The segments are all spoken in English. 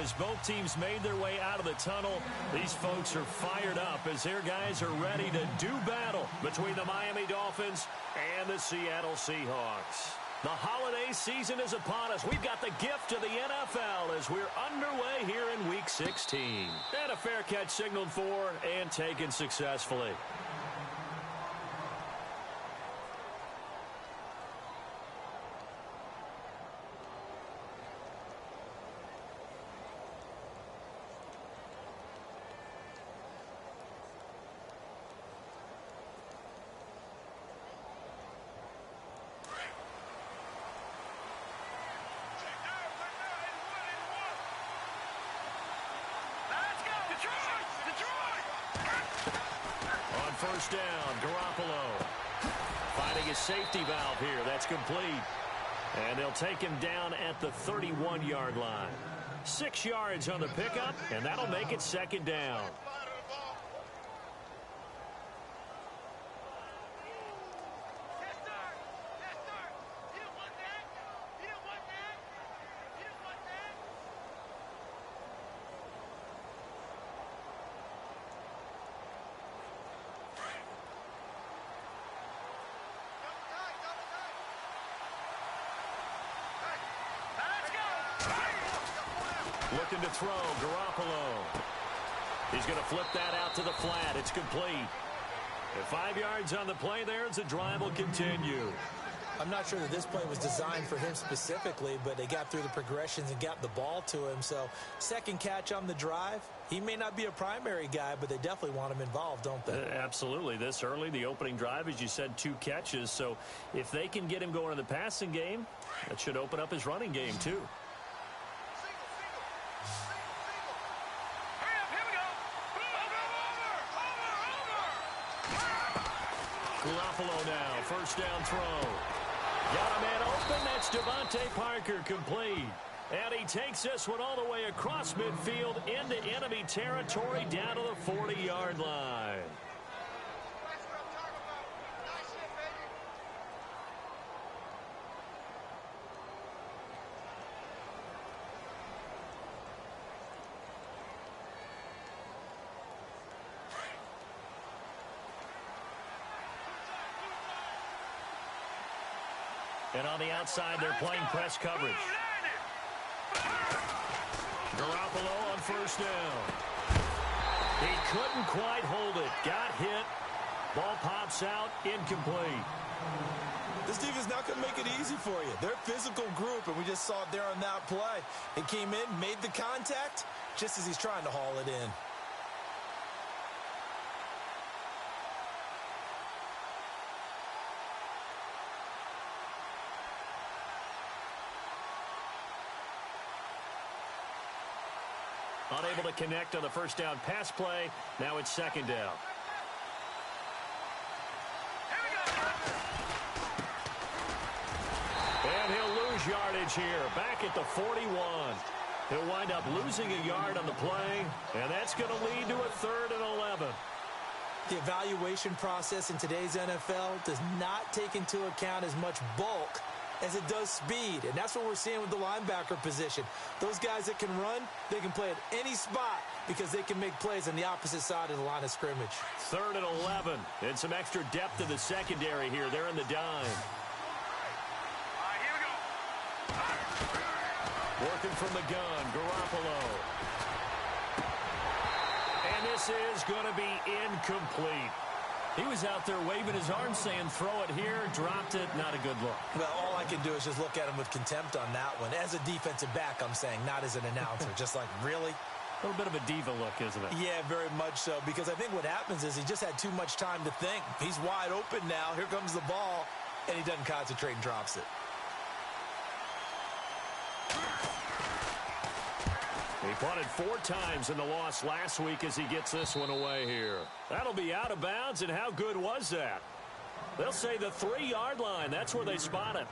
as both teams made their way out of the tunnel. These folks are fired up as their guys are ready to do battle between the Miami Dolphins and the Seattle Seahawks. The holiday season is upon us. We've got the gift of the NFL as we're underway here in Week 16. And a fair catch signaled for and taken successfully. First down, Garoppolo. Finding his safety valve here. That's complete. And they'll take him down at the 31-yard line. 6 yards on the pickup, and that'll make it second down. Looking to throw, Garoppolo. He's going to flip that out to the flat. It's complete. And 5 yards on the play there as the drive will continue. I'm not sure that this play was designed for him specifically, but they got through the progressions and got the ball to him. So second catch on the drive. He may not be a primary guy, but they definitely want him involved, don't they? Absolutely. This early, the opening drive, as you said, 2 catches. So if they can get him going in the passing game, that should open up his running game too. Garoppolo now, first down throw. Got a man open, that's Devontae Parker, complete. And he takes this one all the way across midfield into enemy territory down to the 40-yard line. And on the outside, they're playing press coverage. Garoppolo on first down. He couldn't quite hold it. Got hit. Ball pops out. Incomplete. This defense not going to make it easy for you. They're a physical group, and we just saw it there on that play. It came in, made the contact, just as he's trying to haul it in. Unable to connect on the first down pass play. Now it's second down. And he'll lose yardage here. Back at the 41. He'll wind up losing a yard on the play. And that's going to lead to a 3rd and 11. The evaluation process in today's NFL does not take into account as much bulk as it does speed, and that's what we're seeing with the linebacker position. Those guys that can run, they can play at any spot because they can make plays on the opposite side of the line of scrimmage. 3rd and 11, and some extra depth in the secondary here. They're in the dime. Here we go. Working from the gun, Garoppolo. And this is going to be incomplete. He was out there waving his arm saying, throw it here, dropped it, not a good look. Well, all I can do is just look at him with contempt on that one. As a defensive back, I'm saying, not as an announcer. Just like, really? A little bit of a diva look, isn't it? Yeah, very much so, because I think what happens is he just had too much time to think. He's wide open now. Here comes the ball, and he doesn't concentrate and drops it. He punted 4 times in the loss last week as he gets this one away here. That'll be out of bounds, and how good was that? They'll say the 3-yard line. That's where they spot it.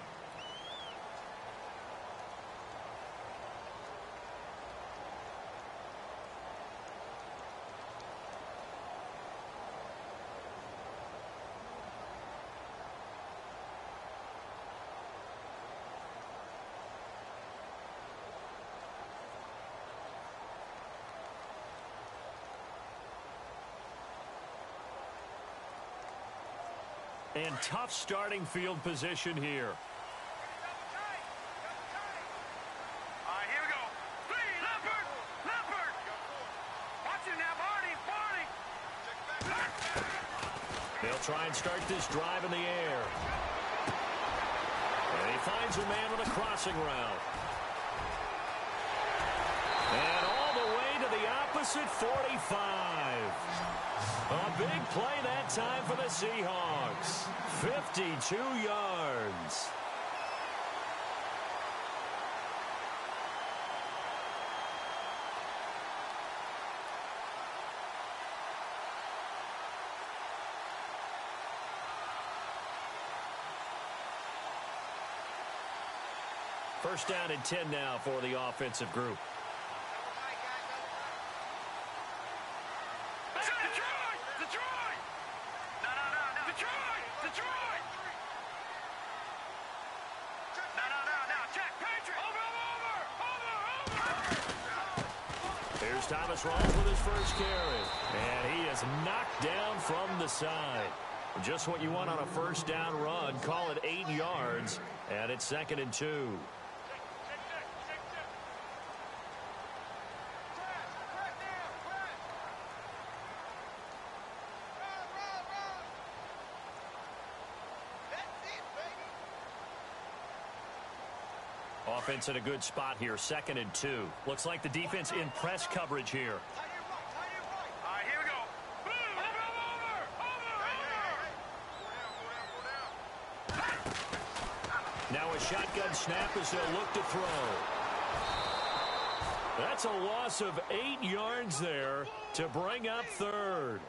and tough starting field position here. Here we go. Three, Leopard! Leopard! Watch it now, Barney! Barney! They'll try and start this drive in the air. And he finds a man with a crossing route. And all the way to the opposite 45. A big play that time for the Seahawks. 52 yards. First down and 10 now for the offensive group. Detroit! Detroit! No. Detroit! Detroit! No. Jack Patrick! Over! Here's Thomas Rawls with his first carry. And he is knocked down from the side. Just what you want on a first down run. Call it 8 yards. And it's 2nd and 2. Offense in a good spot here, 2nd and 2. Looks like the defense in press coverage here. All right, here we go. Over! Now a shotgun snap as they'll look to throw. That's a loss of 8 yards there to bring up 3rd.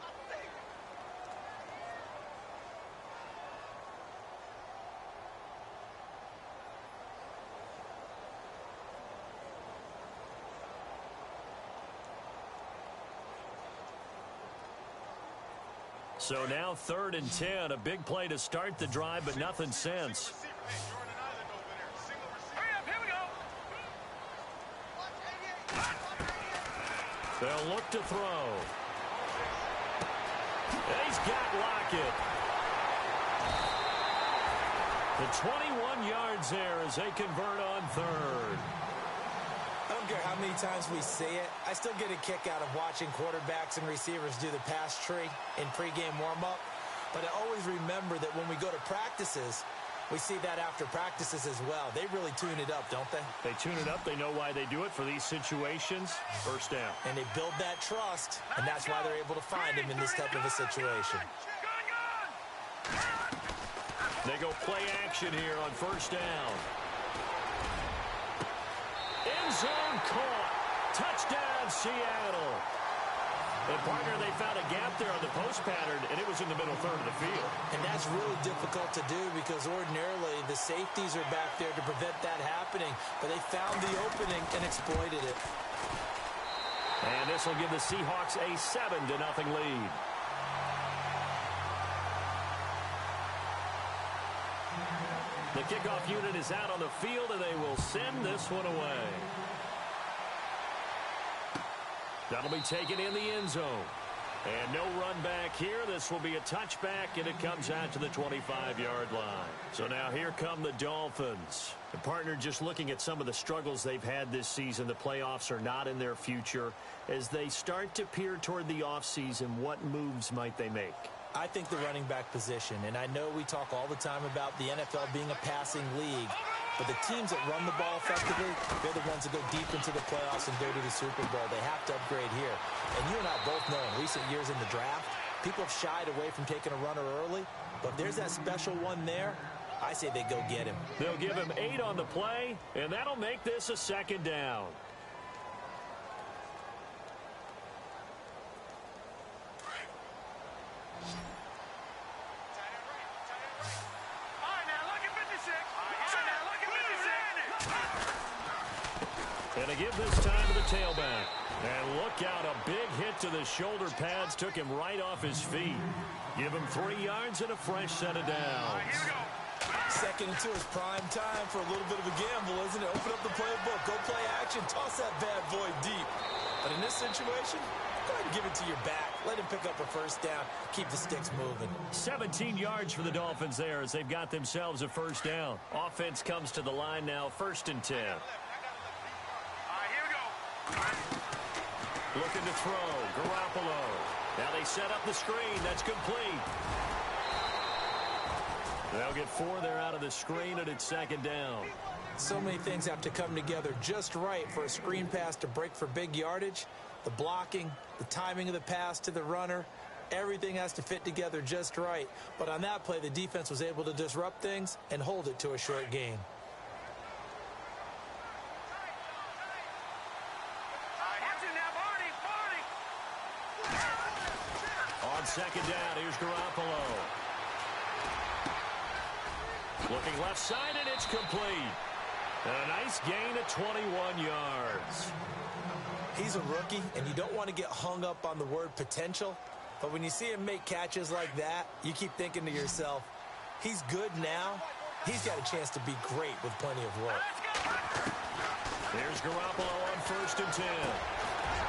So now 3rd and 10, a big play to start the drive, but nothing since. Hurry up, here we go. They'll look to throw. And he's got Lockett. The 21 yards there as they convert on 3rd. I don't care how many times we say it, I still get a kick out of watching quarterbacks and receivers do the pass tree in pregame warm-up. But I always remember that when we go to practices, we see that after practices as well. They really tune it up, don't they? They tune it up. They know why they do it for these situations. First down. And they build that trust, and that's why they're able to find him in this type of a situation. They go play action here on first down. End zone caught. Touchdown, Seattle. And, partner, they found a gap there on the post pattern, and it was in the middle third of the field. And that's really difficult to do because ordinarily the safeties are back there to prevent that happening. But they found the opening and exploited it. And this will give the Seahawks a 7-0 lead. The kickoff unit is out on the field, and they will send this one away. That'll be taken in the end zone. And no run back here. This will be a touchback, and it comes out to the 25-yard line. So now here come the Dolphins. The partner, just looking at some of the struggles they've had this season, the playoffs are not in their future. As they start to peer toward the offseason, what moves might they make? I think the running back position, and I know we talk all the time about the NFL being a passing league, but the teams that run the ball effectively, they're the ones that go deep into the playoffs and go to the Super Bowl. They have to upgrade here. And you and I both know in recent years in the draft, people have shied away from taking a runner early, but if there's that special one there, I say they go get him. They'll give him 8 on the play, and that'll make this a 2nd down. And to give this time to the tailback. And look out, a big hit to the shoulder pads took him right off his feet. Give him 3 yards and a fresh set of downs. 2nd and 2 is prime time for a little bit of a gamble, isn't it? Open up the playbook, go play action, toss that bad boy deep. But in this situation, Go ahead and give it to your back. Let him pick up a first down. Keep the sticks moving. 17 yards for the Dolphins there as they've got themselves a first down. Offense comes to the line now, 1st and 10. All right, here we go. Looking to throw. Garoppolo. Now they set up the screen. That's complete. They'll get 4 there out of the screen, and it's 2nd down. So many things have to come together just right for a screen pass to break for big yardage. The blocking, the timing of the pass to the runner, everything has to fit together just right. But on that play, the defense was able to disrupt things and hold it to a short gain. On 2nd down, here's Garoppolo. Looking left side, and it's complete. And a nice gain of 21 yards. He's a rookie, and you don't want to get hung up on the word potential. But when you see him make catches like that, you keep thinking to yourself, he's good now. He's got a chance to be great with plenty of work. There's Garoppolo on 1st and 10.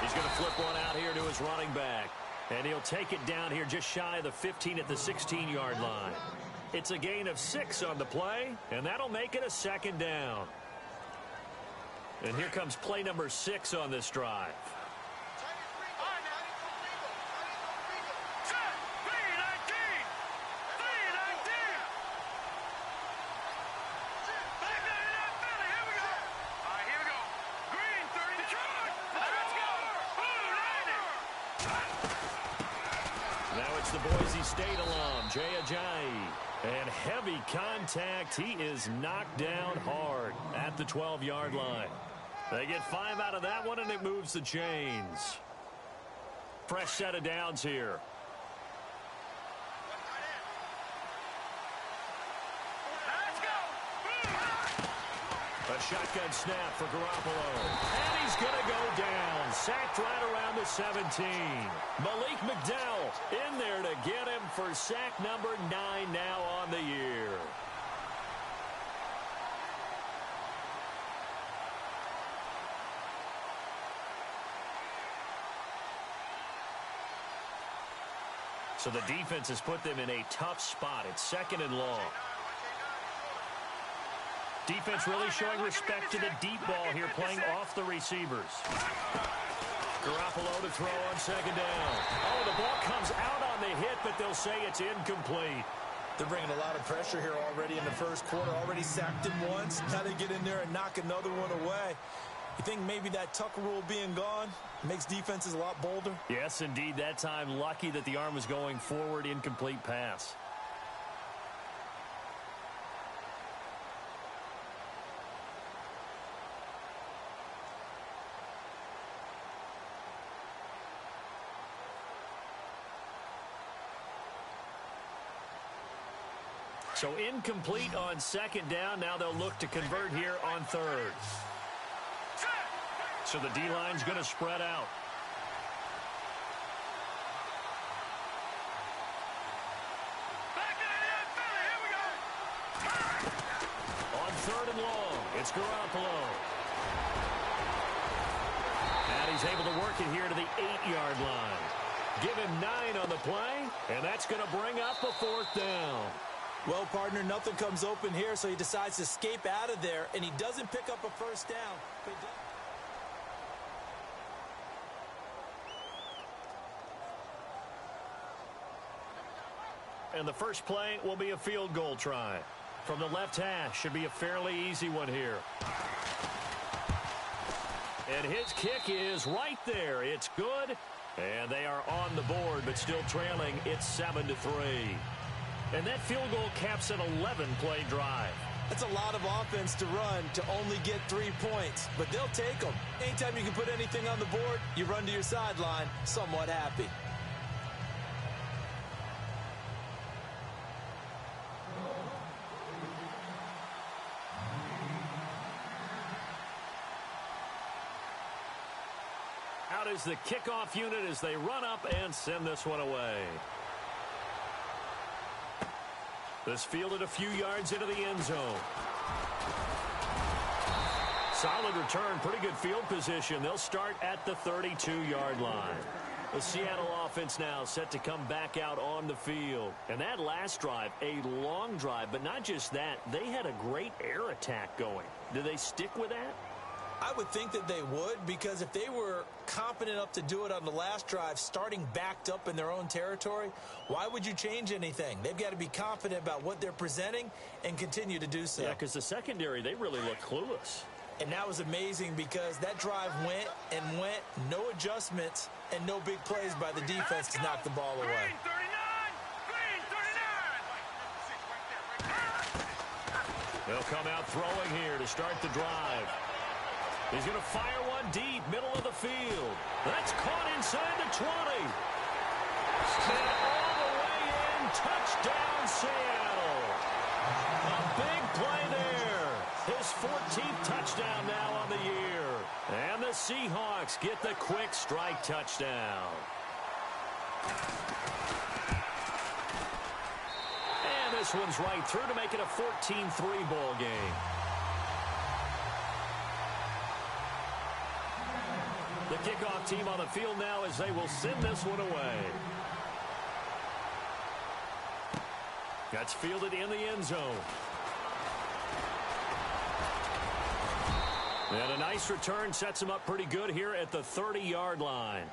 He's going to flip one out here to his running back. And he'll take it down here just shy of the 15 at the 16-yard line. It's a gain of 6 on the play, and that'll make it a 2nd down. And here comes play number 6 on this drive. Now it's the Boise State alum, Jay Ajayi. And heavy contact. He is knocked down hard at the 12-yard line. They get 5 out of that one, and it moves the chains. Fresh set of downs here. A shotgun snap for Garoppolo. And he's going to go down. Sacked right around the 17. Malik McDowell in there to get him for sack number 9 now on the year. So the defense has put them in a tough spot. It's 2nd and long. Defense really showing respect to the deep ball here, playing off the receivers. Garoppolo to throw on 2nd down. Oh, the ball comes out on the hit, but they'll say it's incomplete. They're bringing a lot of pressure here already in the first quarter. Already sacked him once. Now they get in there and knock another one away. You think maybe that Tucker rule being gone makes defenses a lot bolder? Yes, indeed. That time, lucky that the arm was going forward, incomplete pass. So incomplete on 2nd down. Now they'll look to convert here on 3rd. So the D-line's going to spread out. On 3rd and long, it's Garoppolo. And he's able to work it here to the 8-yard line. Give him 9 on the play, and that's going to bring up a 4th down. Well, partner, nothing comes open here, so he decides to escape out of there, and he doesn't pick up a first down. And the first play will be a field goal try. From the left hash, should be a fairly easy one here. And his kick is right there. It's good, and they are on the board, but still trailing. It's 7-3. And that field goal caps an 11-play drive. That's a lot of offense to run to only get 3 points, but they'll take them. Anytime you can put anything on the board, you run to your sideline somewhat happy. Out is the kickoff unit as they run up and send this one away. This fielded a few yards into the end zone. Solid return, pretty good field position. They'll start at the 32-yard line. The Seattle offense now set to come back out on the field. And that last drive, a long drive, but not just that, they had a great air attack going. Do they stick with that? I would think that they would, because if they were confident enough to do it on the last drive, starting backed up in their own territory, why would you change anything? They've got to be confident about what they're presenting and continue to do so. Yeah, because the secondary, they really look clueless. And that was amazing because that drive went and went, no adjustments and no big plays by the defense to knock the ball away. Green 39! They'll come out throwing here to start the drive. He's going to fire one deep, middle of the field. That's caught inside the 20. And all the way in, touchdown Seattle. A big play there. His 14th touchdown now on the year. And the Seahawks get the quick strike touchdown. And this one's right through to make it a 14-3 ball game. The kickoff team on the field now as they will send this one away. That's fielded in the end zone. And a nice return sets him up pretty good here at the 30-yard line.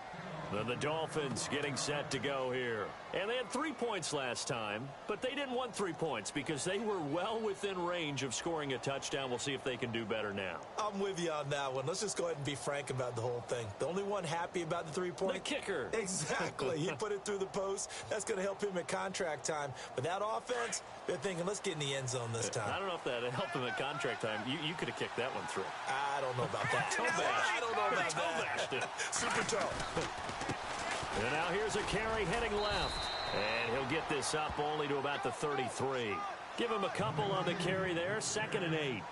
Then the Dolphins getting set to go here. And they had 3 points last time, but they didn't want 3 points because they were well within range of scoring a touchdown. We'll see if they can do better now. I'm with you on that one. Let's just go ahead and be frank about the whole thing. The only one happy about the 3-point. The kicker. Exactly. He put it through the post. That's going to help him at contract time. But that offense, they're thinking, let's get in the end zone this time. I don't know if that helped him at contract time. You could have kicked that one through. I don't know about that. I don't know about that. Super toe. And now here's a carry heading left. And he'll get this up only to about the 33. Give him a couple on the carry there. 2nd and 8.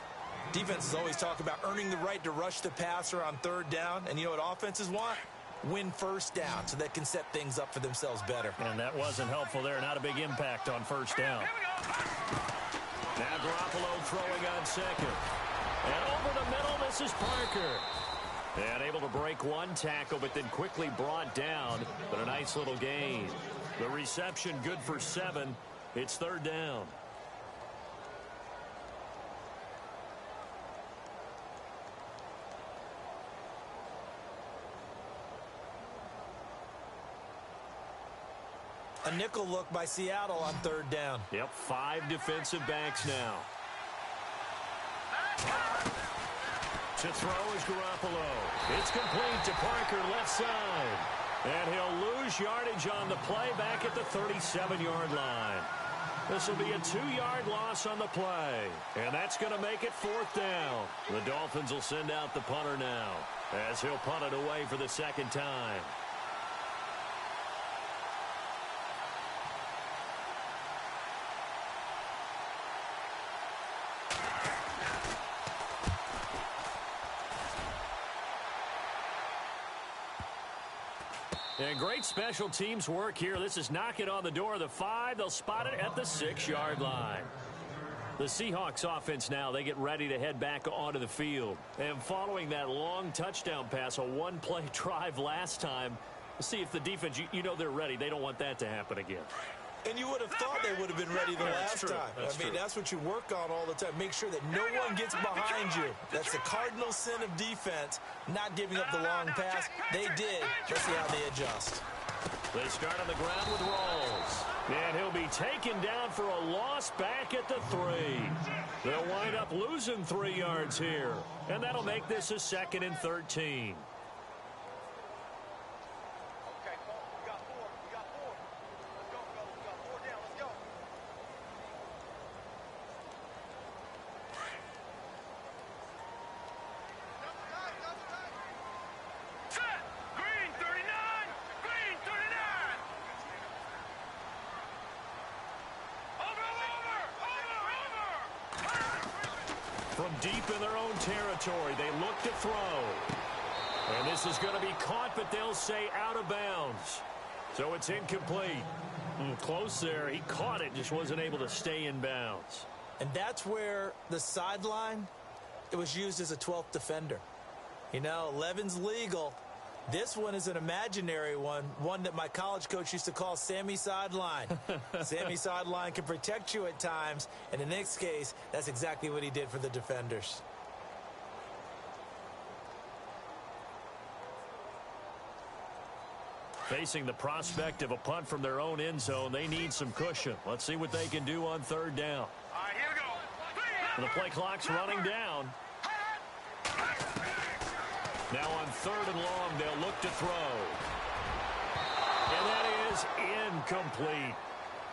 Defenses always talk about earning the right to rush the passer on 3rd down. And you know what offenses want? Win 1st down so they can set things up for themselves better. And that wasn't helpful there. Not a big impact on 1st down. Now Garoppolo throwing on 2nd. And over the middle, this is Parker. And able to break one tackle, but then quickly brought down. But a nice little gain. The reception good for 7. It's 3rd down. A nickel look by Seattle on 3rd down. Yep, 5 defensive backs now. To throw is Garoppolo. It's complete to Parker, left side. And he'll lose yardage on the play back at the 37-yard line. This will be a 2-yard loss on the play. And that's going to make it 4th down. The Dolphins will send out the punter now as he'll punt it away for the 2nd time. And great special teams work here. This is knock it on the door of the 5. They'll spot it at the 6-yard line. The Seahawks offense now, they get ready to head back onto the field. And following that long touchdown pass, a one-play drive last time, see if the defense, you know they're ready. They don't want that to happen again. And you would have thought they would have been ready the last time. I mean, that's what you work on all the time. Make sure that no one gets behind you. That's the cardinal sin of defense, not giving up the long pass. They did. Let's see how they adjust. They start on the ground with Rolls. And he'll be taken down for a loss back at the 3. They'll wind up losing 3 yards here. And that'll make this a 2nd and 13. From deep in their own territory, they look to throw. And this is going to be caught, but they'll say out of bounds. So it's incomplete. Close there. He caught it, just wasn't able to stay in bounds. And that's where the sideline It was used as a 12th defender. You know, 11's legal. This one is an imaginary one that my college coach used to call Sammy Sideline. Sammy Sideline can protect you at times, and in this case, that's exactly what he did for the defenders. Facing the prospect of a punt from their own end zone, they need some cushion. Let's see what they can do on third down. All right, here we go. The play clock's running down. Now on third and long, they'll look to throw. And that is incomplete.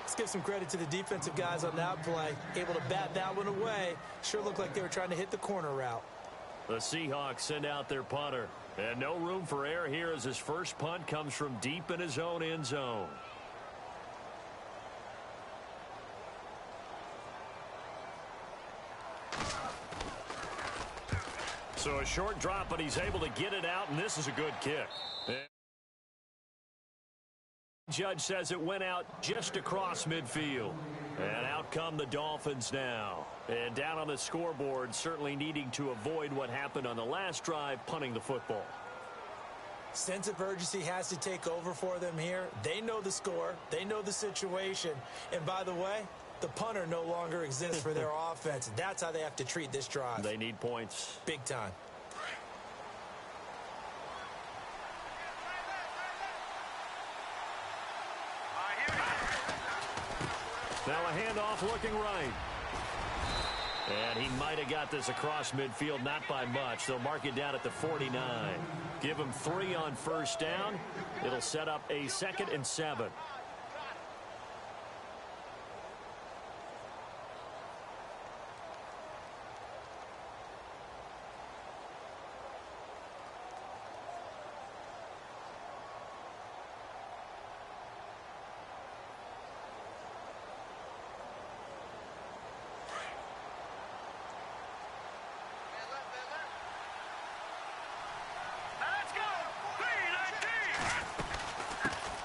Let's give some credit to the defensive guys on that play. Able to bat that one away. Sure looked like they were trying to hit the corner route. The Seahawks send out their punter. And no room for error here as his first punt comes from deep in his own end zone. So a short drop, but he's able to get it out, and this is a good kick. Judge says it went out just across midfield. And out come the Dolphins now. And down on the scoreboard, certainly needing to avoid what happened on the last drive, punting the football. Sense of urgency has to take over for them here. They know the score. They know the situation. And by the way, the punter no longer exists for their offense. That's how they have to treat this drive. They need points. Big time. Now a handoff looking right. And he might have got this across midfield, not by much. They'll mark it down at the 49. Give him 3 on first down. It'll set up a 2nd and 7.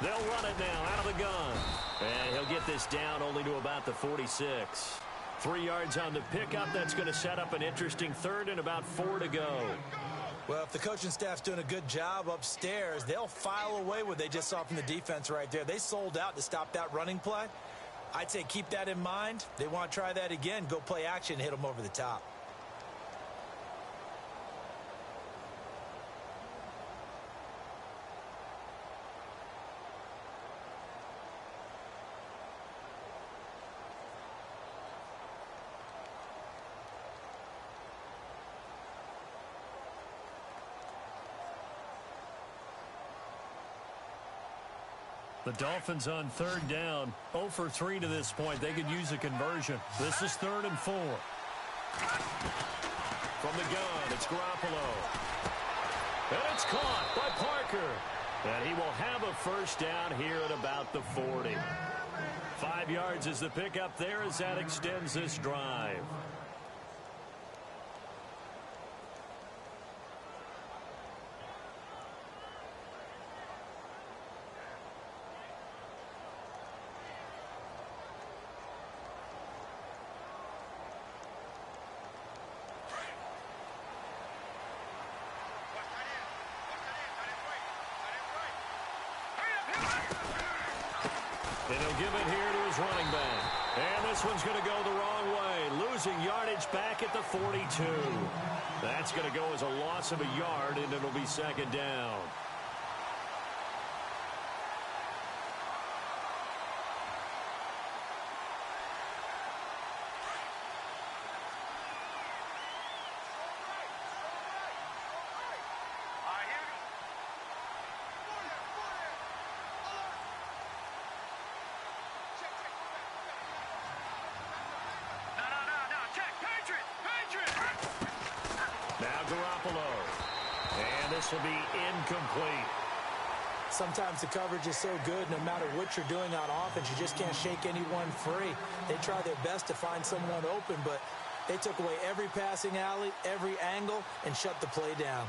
They'll run it now out of the gun. And he'll get this down only to about the 46. 3 yards on the pickup. That's going to set up an interesting 3rd and about 4 to go. Well, if the coaching staff's doing a good job upstairs, they'll file away what they just saw from the defense right there. They sold out to stop that running play. I'd say keep that in mind. They want to try that again. Go play action, hit them over the top. The Dolphins on third down, 0 for 3 to this point. They could use a conversion. This is 3rd and 4. From the gun, it's Garoppolo. And it's caught by Parker. And he will have a first down here at about the 40. 5 yards is the pickup there as that extends this drive. And he'll give it here to his running back. And this one's going to go the wrong way. Losing yardage back at the 42. That's going to go as a loss of a yard, and it'll be 2nd down. And this will be incomplete. Sometimes the coverage is so good, no matter what you're doing on offense, you just can't shake anyone free. They try their best to find someone open, but they took away every passing alley, every angle, and shut the play down.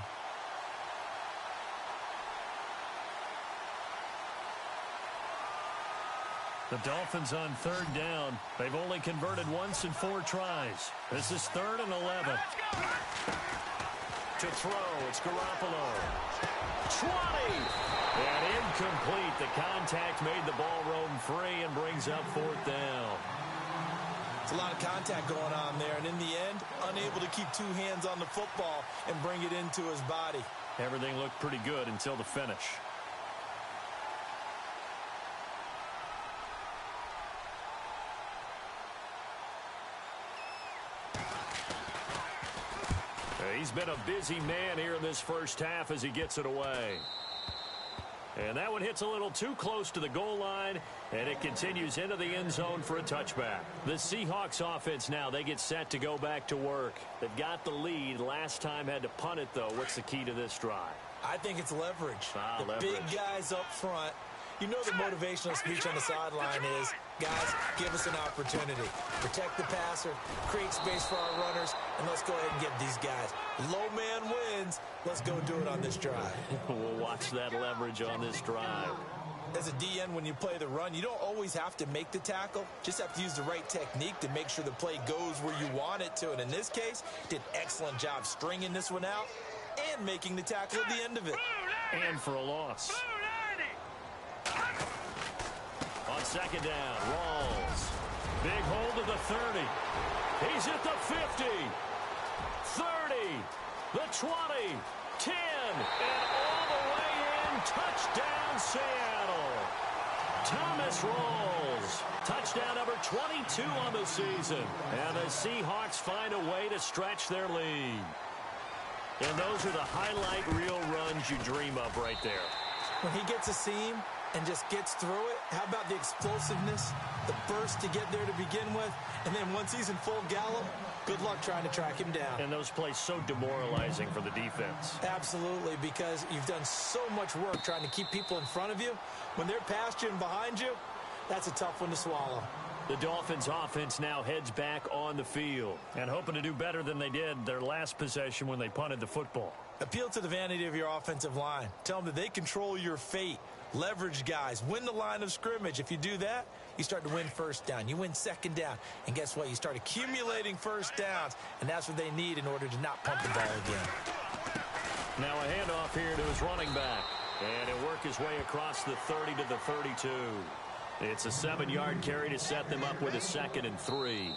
The Dolphins on third down. They've only converted once in 4 tries. This is 3rd and 11. To throw, it's Garoppolo. 20! And incomplete. The contact made the ball roam free and brings up 4th down. It's a lot of contact going on there, and in the end, unable to keep 2 hands on the football and bring it into his body. Everything looked pretty good until the finish. He's been a busy man here in this first half as he gets it away. And that one hits a little too close to the goal line, and it continues into the end zone for a touchback. The Seahawks offense now, they get set to go back to work. They've got the lead. Last time had to punt it, though. What's the key to this drive? I think it's leverage. Leverage. Big guys up front. You know the motivational speech on the sideline is, guys, give us an opportunity. Protect the passer, create space for our runners, and let's go ahead and get these guys. Low man wins. Let's go do it on this drive. We'll watch that leverage on this drive. As a DN, when you play the run, you don't always have to make the tackle. Just have to use the right technique to make sure the play goes where you want it to. And in this case, did an excellent job stringing this one out and making the tackle at the end of it. And for a loss. On second down, Rawls. Big hold of the 30. He's at the 50. 30. The 20. 10. And all the way in. Touchdown, Seattle. Thomas Rawls. Touchdown number 22 on the season. And the Seahawks find a way to stretch their lead. And those are the highlight reel runs you dream of right there. When he gets a seam and just gets through it, how about the explosiveness, the burst to get there to begin with, and then once he's in full gallop, good luck trying to track him down. And those plays so demoralizing for the defense. Absolutely, because you've done so much work trying to keep people in front of you. When they're past you and behind you, that's a tough one to swallow. The Dolphins offense now heads back on the field and hoping to do better than they did their last possession when they punted the football. Appeal to the vanity of your offensive line. Tell them that they control your fate. Leverage guys. Win the line of scrimmage. If you do that, you start to win first down. You win second down. And guess what? You start accumulating first downs. And that's what they need in order to not punt the ball again. Now a handoff here to his running back. And he'll work his way across the 30 to the 32. It's a 7-yard carry to set them up with a 2nd and 3.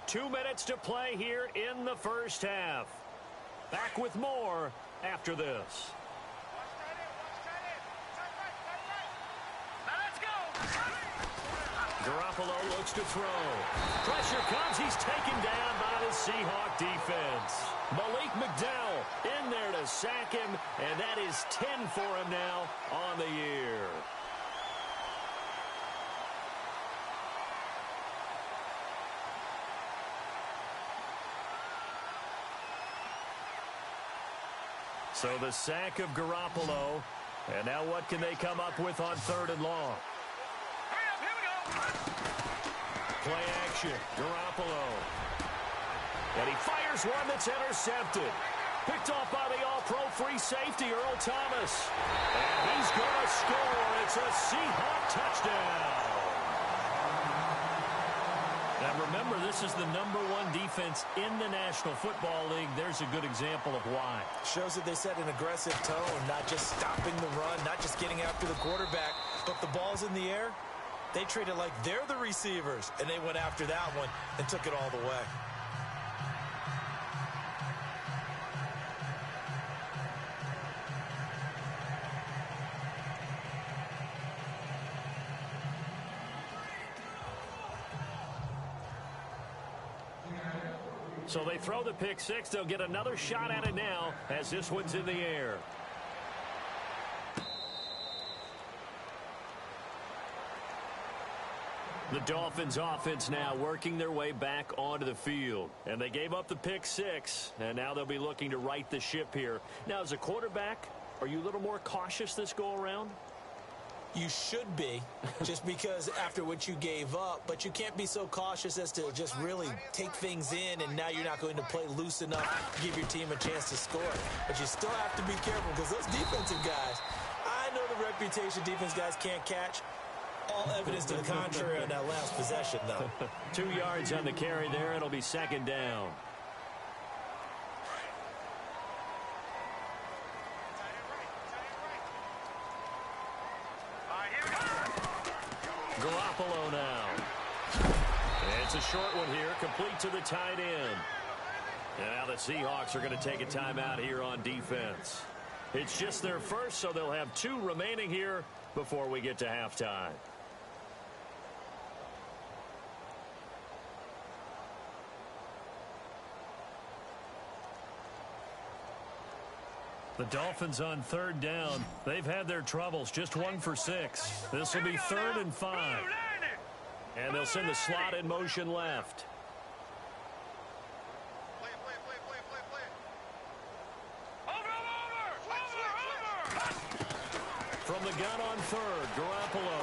Two minutes to play here in the first half. Back with more after this. Garoppolo looks to throw. Pressure comes. He's taken down by the Seahawk defense. Malik McDowell in there to sack him, and that is 10 for him now on the year. So the sack of Garoppolo, and now what can they come up with on 3rd and long? Play action, Garoppolo. And he fires one that's intercepted. Picked off by the all-pro free safety, Earl Thomas. And he's going to score. It's a Seahawk touchdown. Now remember, this is the #1 defense in the National Football League. There's a good example of why. Shows that they set an aggressive tone, not just stopping the run, not just getting after the quarterback, but the ball's in the air. They treat it like they're the receivers, and they went after that one and took it all the way. So they throw the pick six. They'll get another shot at it now as this one's in the air. The Dolphins offense now working their way back onto the field. And they gave up the pick six, and now they'll be looking to right the ship here. Now, as a quarterback, are you a little more cautious this go-around? You should be, just because after what you gave up, but you can't be so cautious as to just really take things in, and now you're not going to play loose enough to give your team a chance to score. But you still have to be careful, because those defensive guys, I know the reputation defense guys can't catch. All evidence to the contrary on that last possession, though. 2 yards on the carry there. It'll be second down. Garoppolo now. It's a short one here, complete to the tight end. And now the Seahawks are going to take a timeout here on defense. It's just their first, so they'll have 2 remaining here before we get to halftime. The Dolphins on third down. They've had their troubles, just 1 for 6. This will be 3rd and 5. And they'll send the slot in motion left. From the gun on 3rd, Garoppolo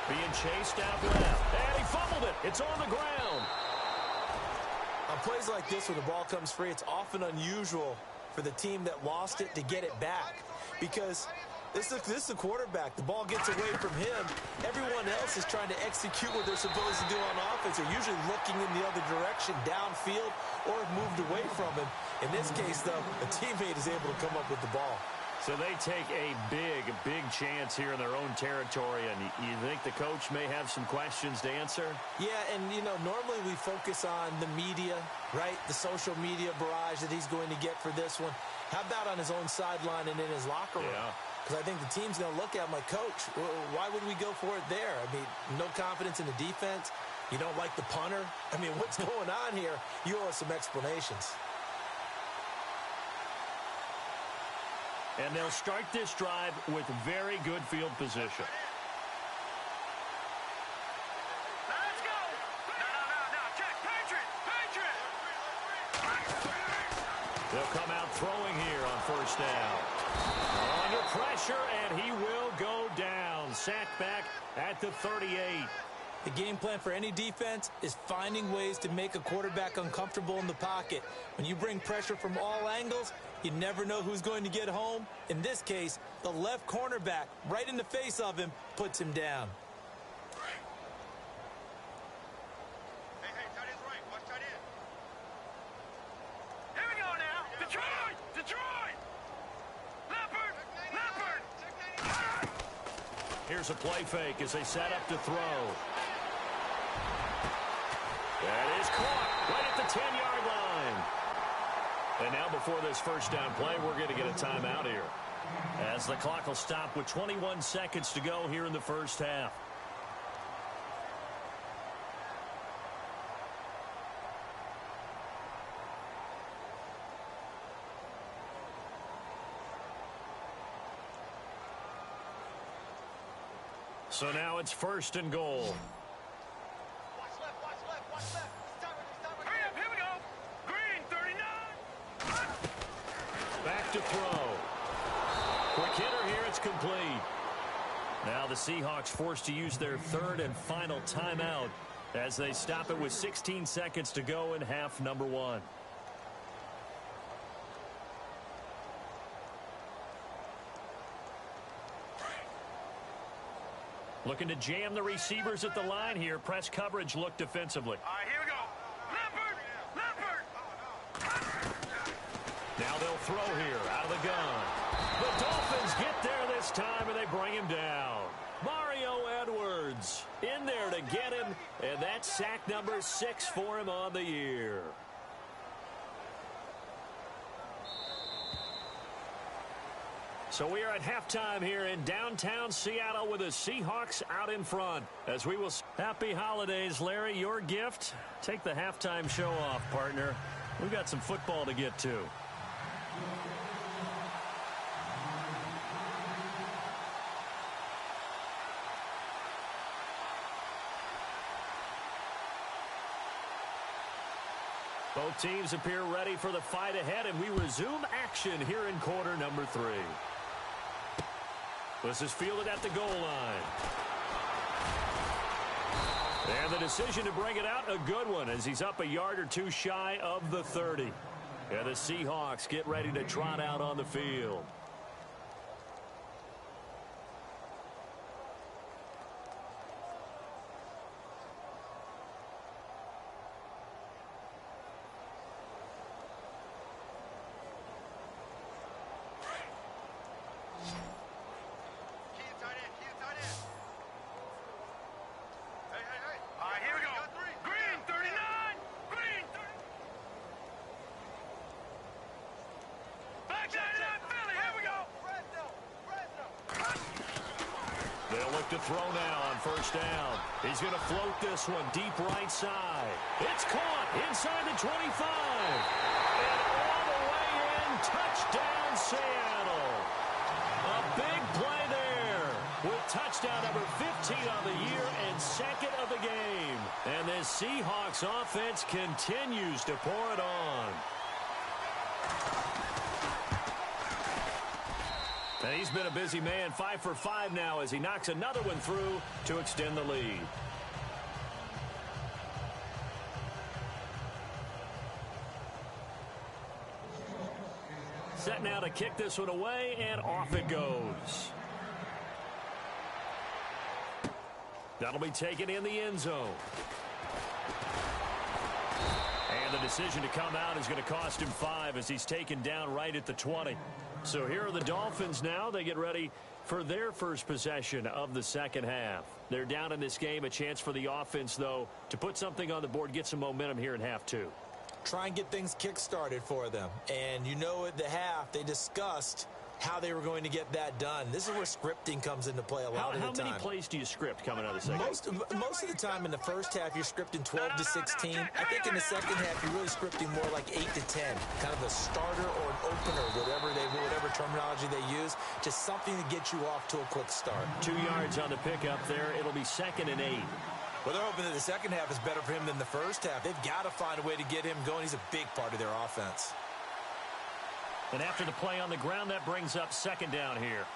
being chased out left. And he fumbled it. It's on the ground. On plays like this where the ball comes free, it's often unusual for the team that lost it to get it back, because this is the quarterback. The ball gets away from him. Everyone else is trying to execute what they're supposed to do on offense. They're usually looking in the other direction, downfield, or have moved away from him. In this case, though, a teammate is able to come up with the ball. So they take a big chance here in their own territory, and you think the coach may have some questions to answer? Yeah, and, you know, normally we focus on the media, right? The social media barrage that he's going to get for this one. How about on his own sideline and in his locker room? Yeah. Because I think the team's going to look at him like, Coach, why would we go for it there? I mean, no confidence in the defense. You don't like the punter. I mean, what's going on here? You owe us some explanations. And they'll start this drive with very good field position. Let's go. No. Check. Patriot. They'll come out throwing here on first down. Under pressure, and he will go down. Sacked back at the 38. The game plan for any defense is finding ways to make a quarterback uncomfortable in the pocket. When you bring pressure from all angles, you never know who's going to get home. In this case, the left cornerback, right in the face of him, puts him down. Hey, tight end's right. Watch tight end. Here we go now. Detroit. Leopard. Here's a play fake as they set up to throw. That is caught right at the 10-yard line. And now before this first down play, we're going to get a timeout here, as the clock will stop with 21 seconds to go here in the first half. So now it's 1st and goal. Watch left. Hurry up, here we go. Green, 39. Back to throw. Quick hitter here, it's complete. Now the Seahawks forced to use their 3rd and final timeout as they stop it with 16 seconds to go in half number 1. Looking to jam the receivers at the line here. Press coverage look defensively. All right, here we go. Leopard. Now they'll throw here out of the gun. The Dolphins get there this time, and they bring him down. Mario Edwards in there to get him, and that's sack number 6 for him on the year. So we are at halftime here in downtown Seattle with the Seahawks out in front. As we will... Happy holidays, Larry. Your gift? Take the halftime show off, partner. We've got some football to get to. Both teams appear ready for the fight ahead, and we resume action here in quarter number 3. This is fielded at the goal line. And the decision to bring it out, a good one, as he's up a yard or two shy of the 30. And the Seahawks get ready to trot out on the field. They'll look to throw now on first down. He's going to float this one deep right side. It's caught inside the 25. And all the way in, touchdown Seattle. A big play there with touchdown number 15 on the year and second of the game. And this Seahawks offense continues to pour it on. And he's been a busy man, 5 for 5 now as he knocks another one through to extend the lead. Set now to kick this one away, and off it goes. That'll be taken in the end zone. And the decision to come out is going to cost him 5 as he's taken down right at the 20. So here are the Dolphins now. They get ready for their first possession of the second half. They're down in this game. A chance for the offense, though, to put something on the board, get some momentum here in half two. Try and get things kick-started for them. And you know at the half, they discussed how they were going to get that done. This is where scripting comes into play a lot of the time. How many plays do you script coming out of the second? Most of the time in the first half, you're scripting 12 to 16. I think in the second half, you're really scripting more like 8 to 10. Kind of a starter or an opener, whatever terminology they use. Just something to get you off to a quick start. 2 yards on the pickup there. It'll be 2nd and 8. Well, they're hoping that the second half is better for him than the first half. They've got to find a way to get him going. He's a big part of their offense. And after the play on the ground, that brings up 2nd down here.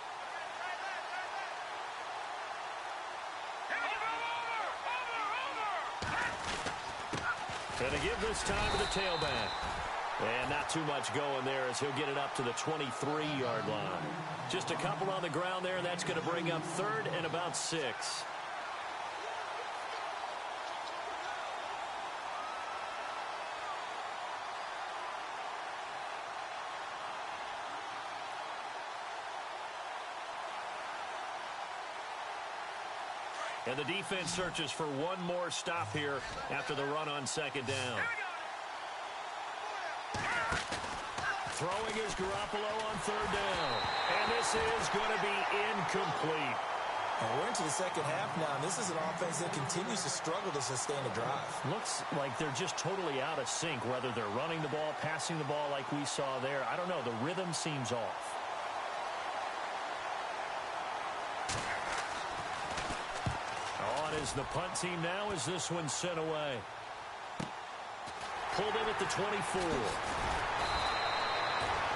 And to give this time to the tailback. And not too much going there as he'll get it up to the 23-yard line. Just a couple on the ground there, and that's going to bring up 3rd and about 6. And the defense searches for one more stop here after the run on 2nd down. Throwing is Garoppolo on 3rd down. And this is going to be incomplete. And we're into the second half now, and this is an offense that continues to struggle to sustain a drive. Looks like they're just totally out of sync, whether they're running the ball, passing the ball like we saw there. I don't know. The rhythm seems off. Is the punt team now as this one's sent away. Pulled in at the 24.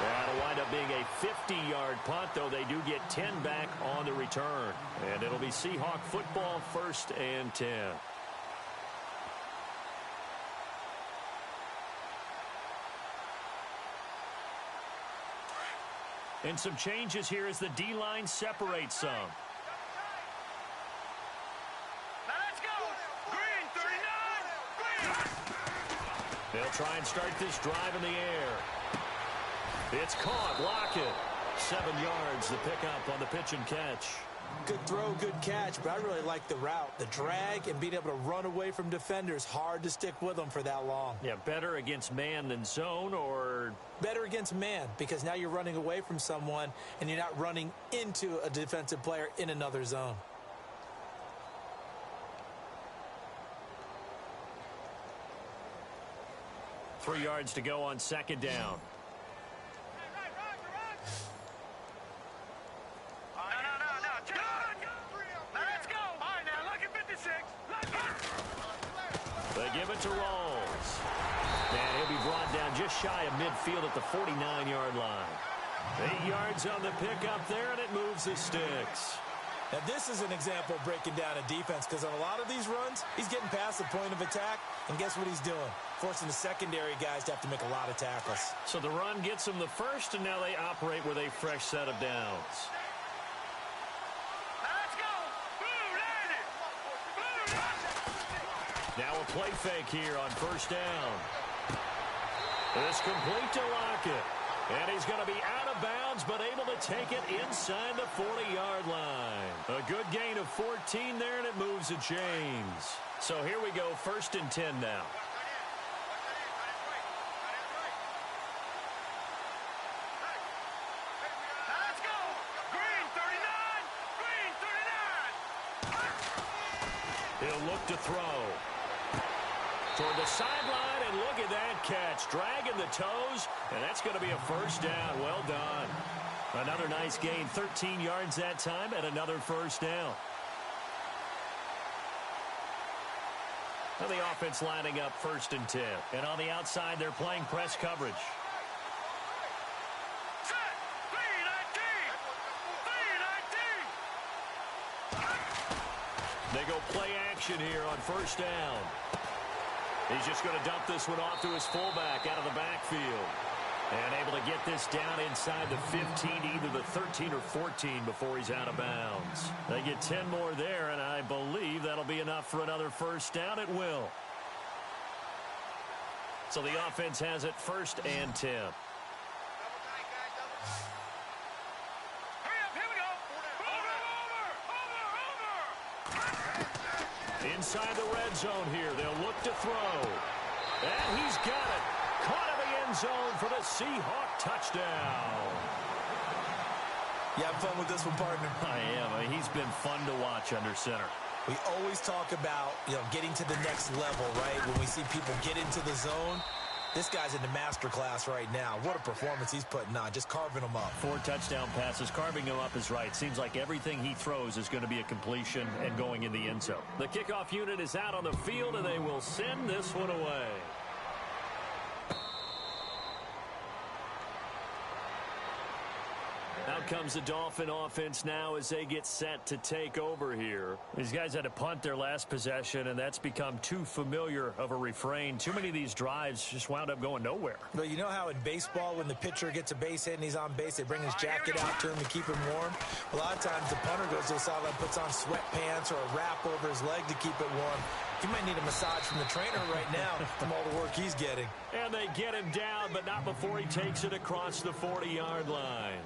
That'll wind up being a 50-yard punt, though they do get 10 back on the return. And it'll be Seahawk football, 1st and 10. And some changes here as the D-line separates some. They'll try and start this drive in the air. It's caught. Lockett. 7 yards, the pickup on the pitch and catch. Good throw, good catch, but I really like the route. The drag and being able to run away from defenders. Hard to stick with them for that long. Yeah, better against man than zone, or? Better against man, because now you're running away from someone and you're not running into a defensive player in another zone. Three yards to go on 2nd down. Let's go. All right, now look at 56. They give it to Rawls. And he'll be brought down just shy of midfield at the 49-yard line. 8 yards on the pickup there, and it moves the sticks. Now, this is an example of breaking down a defense because on a lot of these runs, he's getting past the point of attack, and guess what he's doing? Forcing the secondary guys to have to make a lot of tackles. So the run gets them the first, and now they operate with a fresh set of downs. Let's go! Now a play fake here on first down. It's complete to Lockett. And he's going to be out of bounds, but able to take it inside the 40-yard line. A good gain of 14 there, and it moves the chains. So here we go, 1st and 10 now. Let's go! Green 39! Green 39! He'll look to throw. Toward the sideline, and look at that catch. Dragging the toes, and that's going to be a first down. Well done. Another nice gain, 13 yards that time, and another first down. Now the offense lining up 1st and 10. And on the outside, they're playing press coverage. Set! 3-19! 3-19! They go play action here on first down. He's just going to dump this one off to his fullback out of the backfield. And able to get this down inside the 15, either the 13 or 14 before he's out of bounds. They get 10 more there, and I believe that'll be enough for another first down. It will. So the offense has it 1st and 10. Hurry up, here we go! Over! Inside the red zone here, they'll look to throw. And he's got it. Caught in the end zone for the Seahawk touchdown. You having fun with this one, partner? I am. He's been fun to watch under center. We always talk about, getting to the next level, right? When we see people get into the zone, this guy's in the master class right now. What a performance he's putting on, just carving them up. 4 touchdown passes. Carving him up is right. Seems like everything he throws is going to be a completion and going in the end zone. The kickoff unit is out on the field, and they will send this one away. Out comes the Dolphin offense now as they get set to take over here. These guys had to punt their last possession, and that's become too familiar of a refrain. Too many of these drives just wound up going nowhere. But you know how in baseball, when the pitcher gets a base hit and he's on base, they bring his jacket out to him to keep him warm? A lot of times the punter goes to the sideline, puts on sweatpants or a wrap over his leg to keep it warm. He might need a massage from the trainer right now from all the work he's getting. And they get him down, but not before he takes it across the 40-yard line.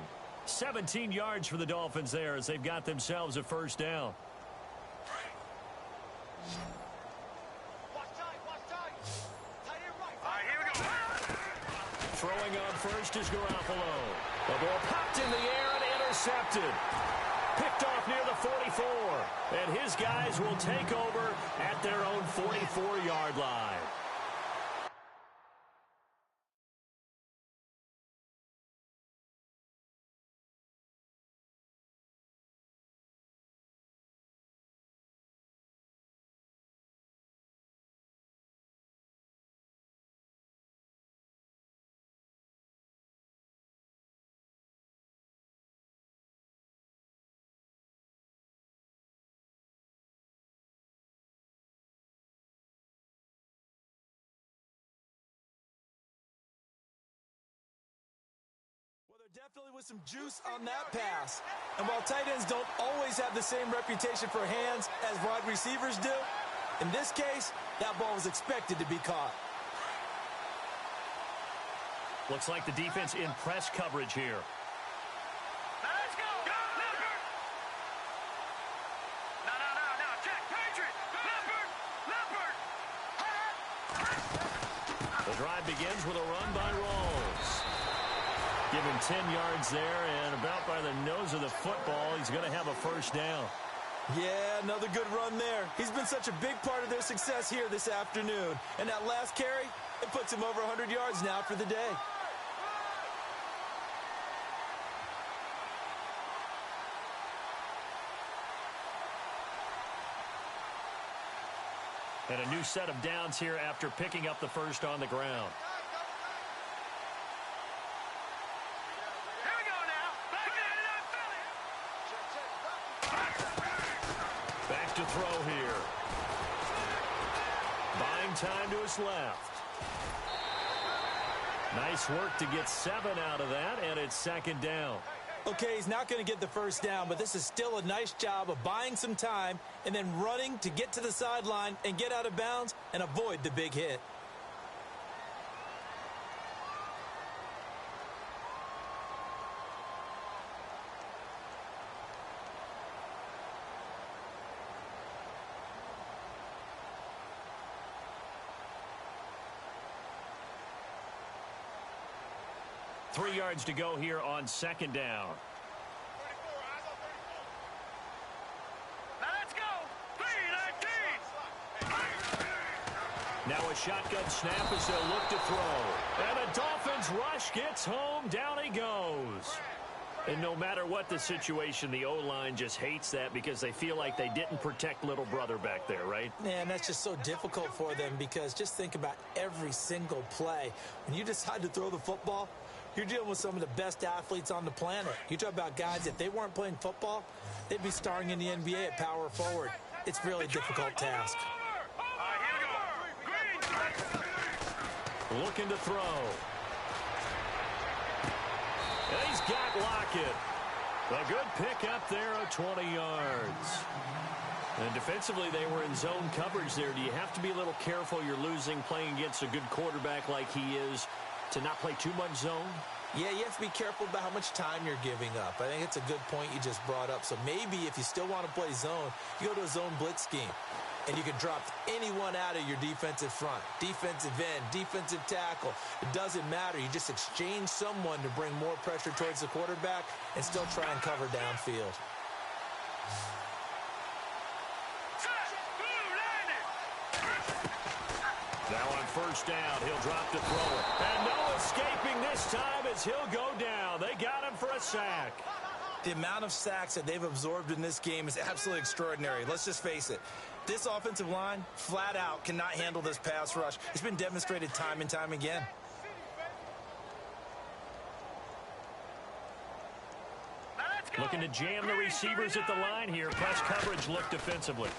17 yards for the Dolphins there as they've got themselves a first down. Throwing on first is Garoppolo. The ball popped in the air and intercepted. Picked off near the 44. And his guys will take over at their own 44-yard line. There definitely was some juice on that pass. And while tight ends don't always have the same reputation for hands as wide receivers do, in this case, that ball was expected to be caught. Looks like the defense in press coverage here. Let's go! Go, Leopard! No, check, Patriot! Leopard! The drive begins with a run by Rawls. Give him 10 yards there, and about by the nose of the football, he's going to have a first down. Yeah, another good run there. He's been such a big part of their success here this afternoon. And that last carry, it puts him over 100 yards now for the day. And a new set of downs here after picking up the first on the ground. Here we go! throw here. Buying time to his left. Nice work to get 7 out of that, and it's second down. Okay, he's not going to get the first down, but this is still a nice job of buying some time and then running to get to the sideline and get out of bounds and avoid the big hit. Three yards to go here on second down. Now let's go. 3-19. Now a shotgun snap as they'll look to throw. And a Dolphins rush gets home. Down he goes. And no matter what the situation, the O-line just hates that because they feel like they didn't protect little brother back there, right? Man, that's just so difficult for them because just think about every single play. When you decide to throw the football, you're dealing with some of the best athletes on the planet. You talk about guys, if they weren't playing football, they'd be starring in the NBA at power forward. It's a really difficult task. Looking to throw. And he's got Lockett. A good pick up there of 20 yards. And defensively, they were in zone coverage there. Do you have to be a little careful? You're losing playing against a good quarterback like he is to not play too much zone? Yeah, you have to be careful about how much time you're giving up. I think it's a good point you just brought up. So maybe if you still want to play zone, you go to a zone blitz scheme. And you can drop anyone out of your defensive front, defensive end, defensive tackle. It doesn't matter. You just exchange someone to bring more pressure towards the quarterback and still try and cover downfield. Now on first down, he'll drop to throw it. And no escaping this time as he'll go down. They got him for a sack. The amount of sacks that they've absorbed in this game is absolutely extraordinary. Let's just face it. This offensive line, flat out, cannot handle this pass rush. It's been demonstrated time and time again. Looking to jam the receivers at the line here. Press coverage look defensively.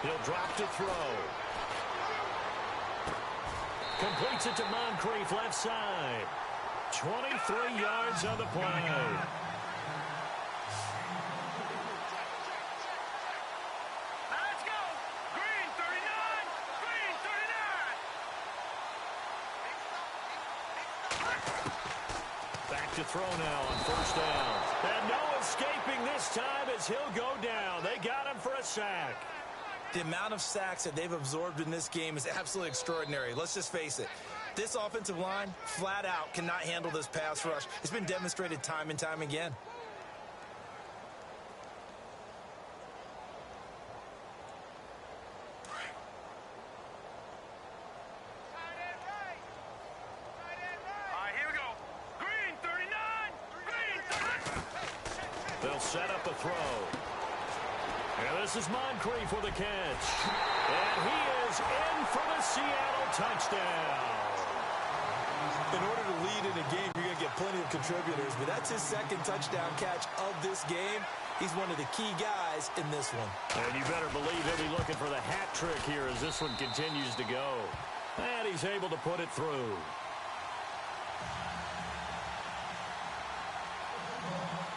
He'll drop to throw. Completes it to Moncrief, left side. 23 yards on the play. To throw now on first down. And no escaping this time as he'll go down. They got him for a sack. The amount of sacks that they've absorbed in this game is absolutely extraordinary. Let's just face it. This offensive line, flat out, cannot handle this pass rush. It's been demonstrated time and time again. They'll set up a throw. And this is Moncrief with a catch. And he is in for the Seattle touchdown. In order to lead in a game, you're going to get plenty of contributors, but that's his second touchdown catch of this game. He's one of the key guys in this one. And you better believe he'll be looking for the hat trick here as this one continues to go. And he's able to put it through.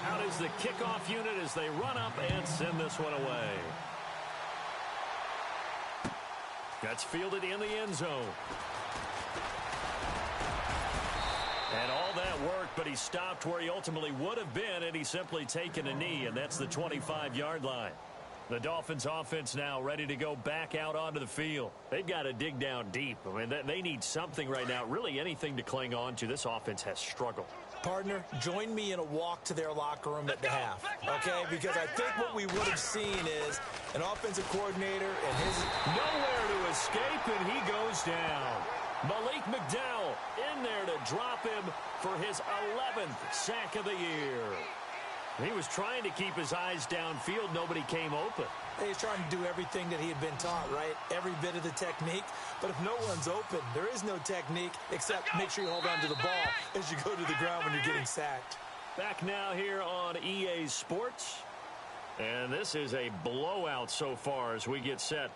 Out is the kickoff unit as they run up and send this one away. That's fielded in the end zone. And all that worked, but he stopped where he ultimately would have been, and he's simply taken a knee, and that's the 25-yard line. The Dolphins offense now ready to go back out onto the field. They've got to dig down deep. I mean, they need something right now, really anything to cling on to. This offense has struggled. Partner, join me in a walk to their locker room at the half, okay? Because I think what we would have seen is an offensive coordinator and his... Nowhere to escape, and he goes down. Malik McDowell in there to drop him for his 11th sack of the year. He was trying to keep his eyes downfield. Nobody came open. He's trying to do everything that he had been taught, right? Every bit of the technique. But if no one's open, there is no technique except make sure you hold on to the ball as you go to the ground when you're getting sacked. Back now here on EA Sports. And this is a blowout so far as we get set.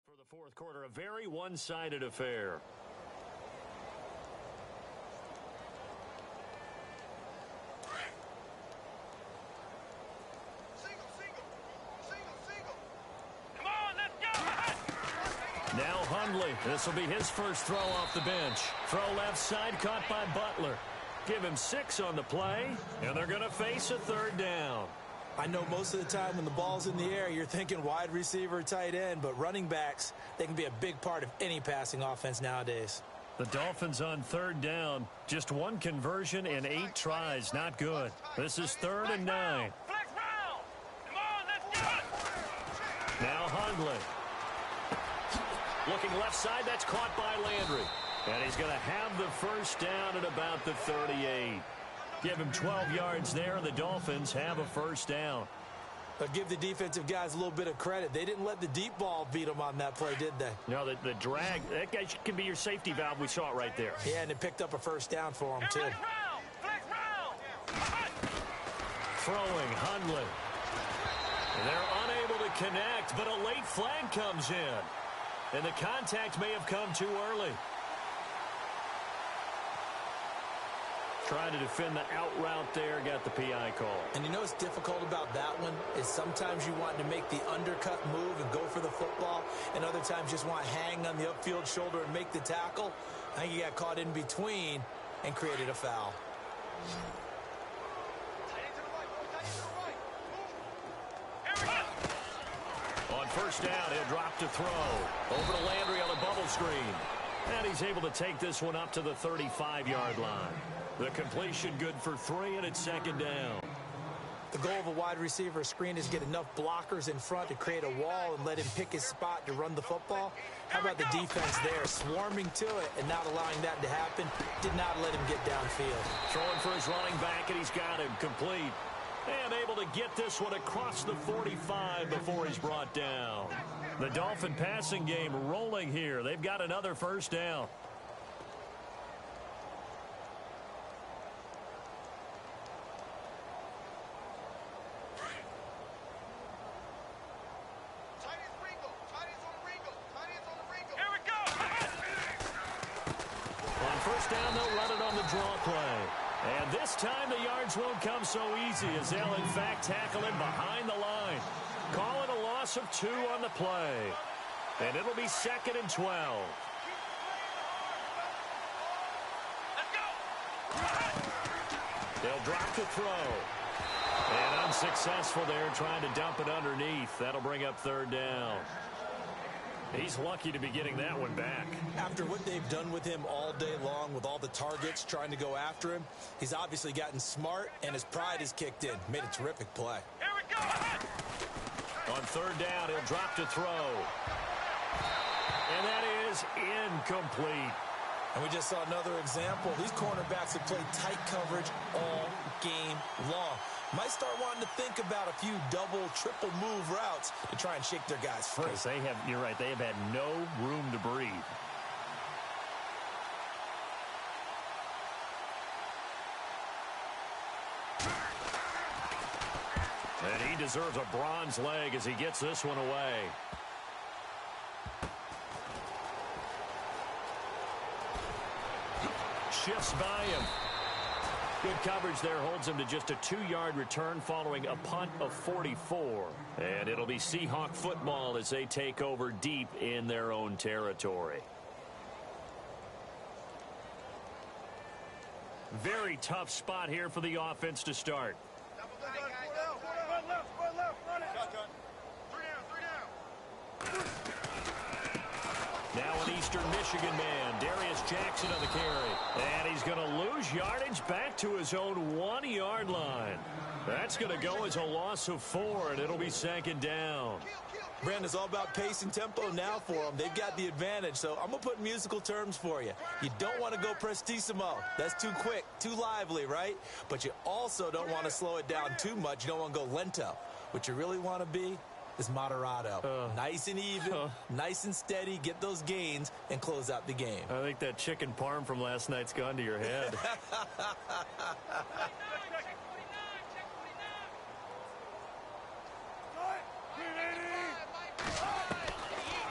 For the fourth quarter, a very one-sided affair. Come on, let's go. Now Hundley. This will be his first throw off the bench. Throw left side caught by Butler. Give him 6 on the play, and they're going to face a third down. I know most of the time when the ball's in the air, you're thinking wide receiver, tight end, but running backs, they can be a big part of any passing offense nowadays. The Dolphins on third down. Just 1 conversion in 8 tries. Not good. This is 3rd and 9. Flex round. Come on, let's go. Now Hundley. Looking left side, that's caught by Landry. And he's going to have the first down at about the 38. Give him 12 yards there, and the Dolphins have a first down. But give the defensive guys a little bit of credit. They didn't let the deep ball beat them on that play, did they? No, the drag, that guy can be your safety valve. We saw it right there. Yeah, and it picked up a first down for him, too. Flex round. Throwing Hundley. And they're unable to connect, but a late flag comes in. And the contact may have come too early. Trying to defend the out route there, got the PI call. And you know what's difficult about that one is sometimes you want to make the undercut move and go for the football, and other times just want to hang on the upfield shoulder and make the tackle. I think he got caught in between and created a foul. On first down, he'll drop to throw. Over to Landry on the bubble screen. And he's able to take this one up to the 35-yard line. The completion good for 3, and it's 2nd down. The goal of a wide receiver screen is get enough blockers in front to create a wall and let him pick his spot to run the football. How about the defense there, swarming to it and not allowing that to happen? Did not let him get downfield. Throwing for his running back, and he's got him complete. And able to get this one across the 45 before he's brought down. The Dolphin passing game rolling here. They've got another first down. On first down, they'll run it on the draw play. And this time the yards won't come so easy as they'll in fact tackle him behind the line. Call it a loss of 2 on the play. And it'll be 2nd and 12. Let's go. They'll drop the throw. And unsuccessful there, trying to dump it underneath. That'll bring up 3rd down. He's lucky to be getting that one back. After what they've done with him all day long with all the targets trying to go after him, he's obviously gotten smart and his pride is kicked in. Made a terrific play. Here we go. On 3rd down, he'll drop to throw. And that is incomplete. And we just saw another example. These cornerbacks have played tight coverage all game long. Might start wanting to think about a few double, triple move routes to try and shake their guys free. Yes, you're right, they have had no room to breathe. And he deserves a bronze leg as he gets this one away. Shifts by him. Good coverage there, holds him to just a 2-yard return following a punt of 44. And it'll be Seahawk football as they take over deep in their own territory. Very tough spot here for the offense to start. Now an Eastern Michigan man, Darius Jackson on the carry. And he's going to lose yardage back to his own 1-yard line. That's going to go as a loss of 4, and it'll be second down. Brandon, it's all about pace and tempo now for them. They've got the advantage, so I'm going to put musical terms for you. You don't want to go prestissimo. That's too quick, too lively, right? But you also don't want to slow it down too much. You don't want to go lento. What you really want to be is moderato. Nice and even, nice and steady, get those gains, and close out the game. I think that chicken parm from last night's gone to your head.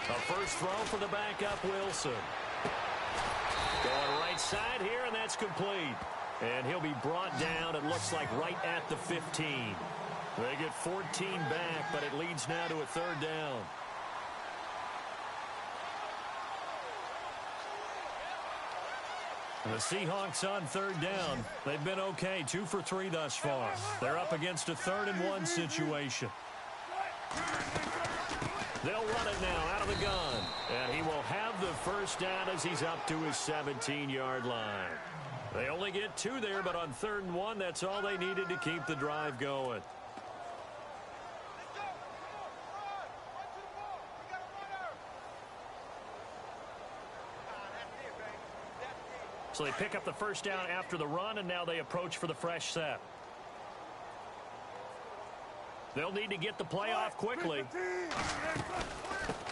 A first throw for the backup, Wilson. Going right side here, and that's complete. And he'll be brought down, it looks like, right at the 15. They get 14 back, but it leads now to a third down. The Seahawks on third down. They've been okay, 2 for 3 thus far. They're up against a 3rd-and-1 situation. They'll run it now out of the gun. And he will have the first down as he's up to his 17-yard line. They only get 2 there, but on 3rd and 1, that's all they needed to keep the drive going. So they pick up the first down after the run, and now they approach for the fresh set. They'll need to get the play off quickly.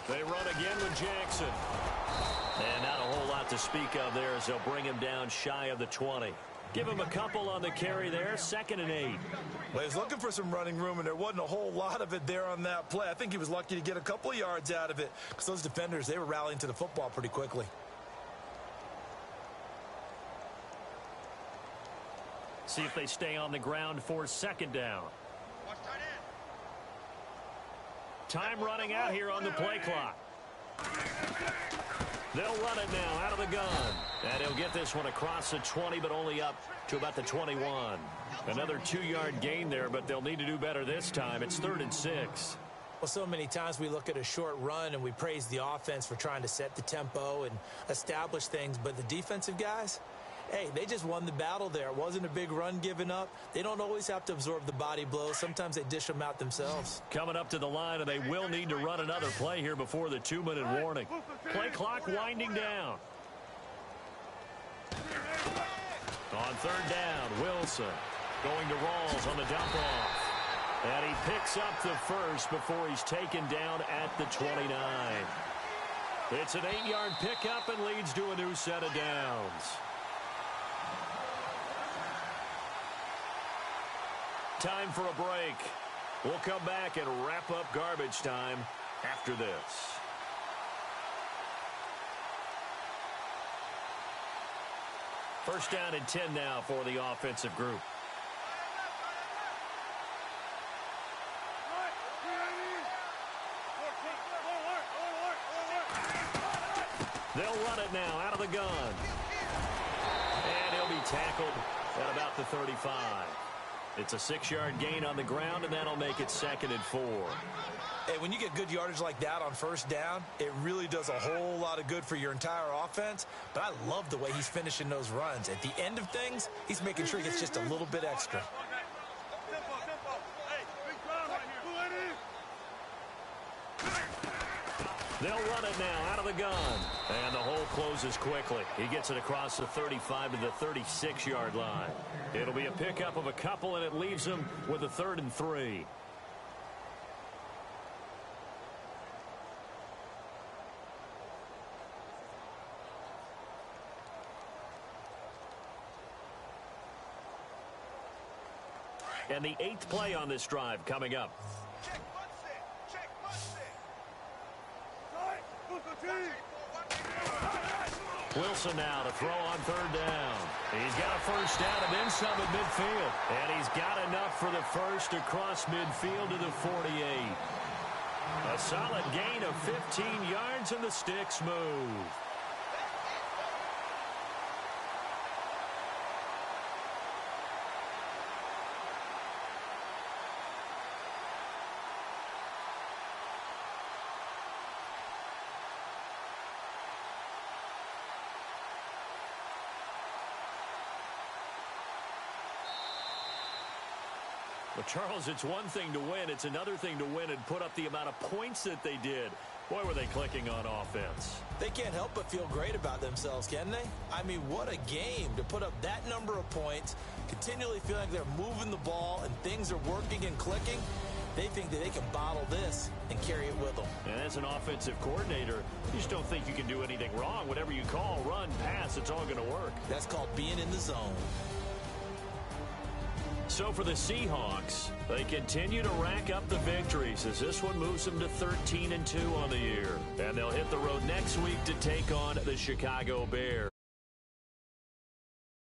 They run again with Jackson. And not a whole lot to speak of there as they'll bring him down shy of the 20. Give him a couple on the carry there, 2nd and 8. Well, he was looking for some running room, and there wasn't a whole lot of it there on that play. I think he was lucky to get a couple of yards out of it because those defenders, they were rallying to the football pretty quickly. See if they stay on the ground for 2nd down. Time running out here on the play clock. They'll run it now out of the gun. And he'll get this one across the 20, but only up to about the 21. Another 2-yard gain there, but they'll need to do better this time. It's 3rd and 6. Well, so many times we look at a short run and we praise the offense for trying to set the tempo and establish things, but the defensive guys, hey, they just won the battle there. It wasn't a big run given up. They don't always have to absorb the body blows. Sometimes they dish them out themselves. Coming up to the line, and they will need to run another play here before the 2-minute warning. Play clock winding down. On 3rd down, Wilson going to Rawls on the dump-off. And he picks up the first before he's taken down at the 29. It's an 8-yard pickup and leads to a new set of downs. Time for a break. We'll come back and wrap up garbage time after this. First down and 10 now for the offensive group. They'll run it now out of the gun. And he'll be tackled at about the 35. It's a 6-yard gain on the ground, and that'll make it 2nd and 4. Hey, when you get good yardage like that on first down, it really does a whole lot of good for your entire offense. But I love the way he's finishing those runs. At the end of things, he's making sure he gets just a little bit extra. They'll run it now out of the gun. And the hole closes quickly. He gets it across the 35 to the 36-yard line. It'll be a pickup of a couple, and it leaves him with a 3rd and 3. And the 8th play on this drive coming up. Wilson now to throw on 3rd down. He's got a first down and then some at midfield. And he's got enough for the first across midfield to the 48. A solid gain of 15 yards, and the sticks move. Well, Charles, it's one thing to win. It's another thing to win and put up the amount of points that they did. Boy, were they clicking on offense. They can't help but feel great about themselves, can they? I mean, what a game to put up that number of points, continually feeling like they're moving the ball and things are working and clicking. They think that they can bottle this and carry it with them. And as an offensive coordinator, you just don't think you can do anything wrong. Whatever you call, run, pass, it's all going to work. That's called being in the zone. So for the Seahawks, they continue to rack up the victories as this one moves them to 13-2 on the year. And they'll hit the road next week to take on the Chicago Bears.